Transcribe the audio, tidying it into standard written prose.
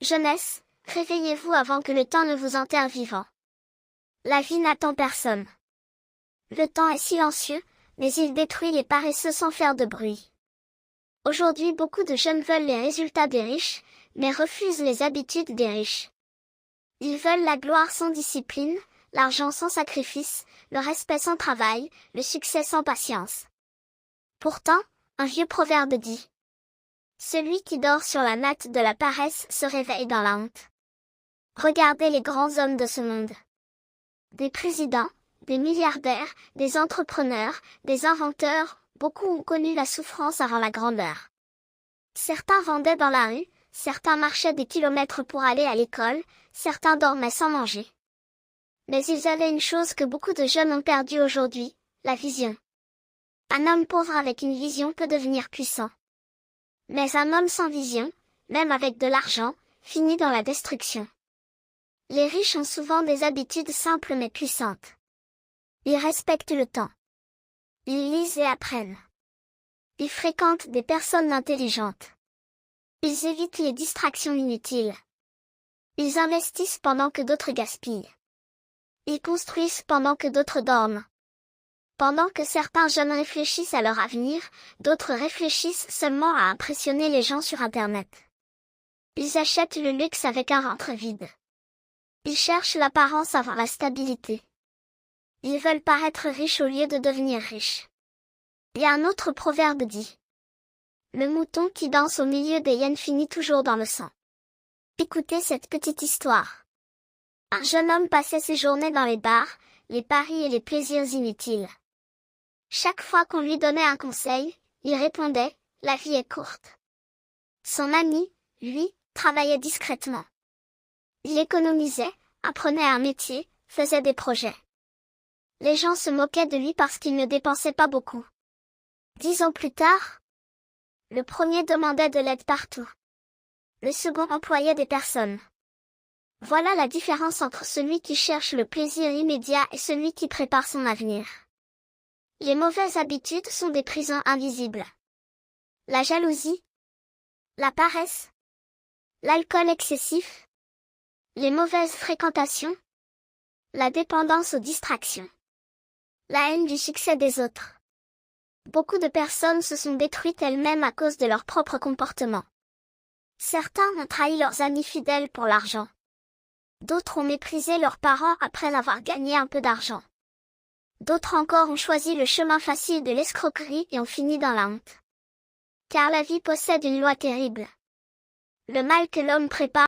Jeunesse, réveillez-vous avant que le temps ne vous enterre vivant. La vie n'attend personne. Le temps est silencieux, mais il détruit les paresseux sans faire de bruit. Aujourd'hui, beaucoup de jeunes veulent les résultats des riches, mais refusent les habitudes des riches. Ils veulent la gloire sans discipline, l'argent sans sacrifice, le respect sans travail, le succès sans patience. Pourtant, un vieux proverbe dit: celui qui dort sur la natte de la paresse se réveille dans la honte. Regardez les grands hommes de ce monde. Des présidents, des milliardaires, des entrepreneurs, des inventeurs, beaucoup ont connu la souffrance avant la grandeur. Certains vendaient dans la rue, certains marchaient des kilomètres pour aller à l'école, certains dormaient sans manger. Mais ils avaient une chose que beaucoup de jeunes ont perdue aujourd'hui, la vision. Un homme pauvre avec une vision peut devenir puissant. Mais un homme sans vision, même avec de l'argent, finit dans la destruction. Les riches ont souvent des habitudes simples mais puissantes. Ils respectent le temps. Ils lisent et apprennent. Ils fréquentent des personnes intelligentes. Ils évitent les distractions inutiles. Ils investissent pendant que d'autres gaspillent. Ils construisent pendant que d'autres dorment. Pendant que certains jeunes réfléchissent à leur avenir, d'autres réfléchissent seulement à impressionner les gens sur Internet. Ils achètent le luxe avec un ventre vide. Ils cherchent l'apparence avant la stabilité. Ils veulent paraître riches au lieu de devenir riches. Et un autre proverbe dit: le mouton qui danse au milieu des hyènes finit toujours dans le sang. Écoutez cette petite histoire. Un jeune homme passait ses journées dans les bars, les paris et les plaisirs inutiles. Chaque fois qu'on lui donnait un conseil, il répondait: la vie est courte. Son ami, lui, travaillait discrètement. Il économisait, apprenait un métier, faisait des projets. Les gens se moquaient de lui parce qu'il ne dépensait pas beaucoup. 10 ans plus tard, le premier demandait de l'aide partout. Le second employait des personnes. Voilà la différence entre celui qui cherche le plaisir immédiat et celui qui prépare son avenir. Les mauvaises habitudes sont des prisons invisibles. La jalousie, la paresse, l'alcool excessif, les mauvaises fréquentations, la dépendance aux distractions, la haine du succès des autres. Beaucoup de personnes se sont détruites elles-mêmes à cause de leur propre comportement. Certains ont trahi leurs amis fidèles pour l'argent. D'autres ont méprisé leurs parents après avoir gagné un peu d'argent. D'autres encore ont choisi le chemin facile de l'escroquerie et ont fini dans la honte. Car la vie possède une loi terrible. Le mal que l'homme prépare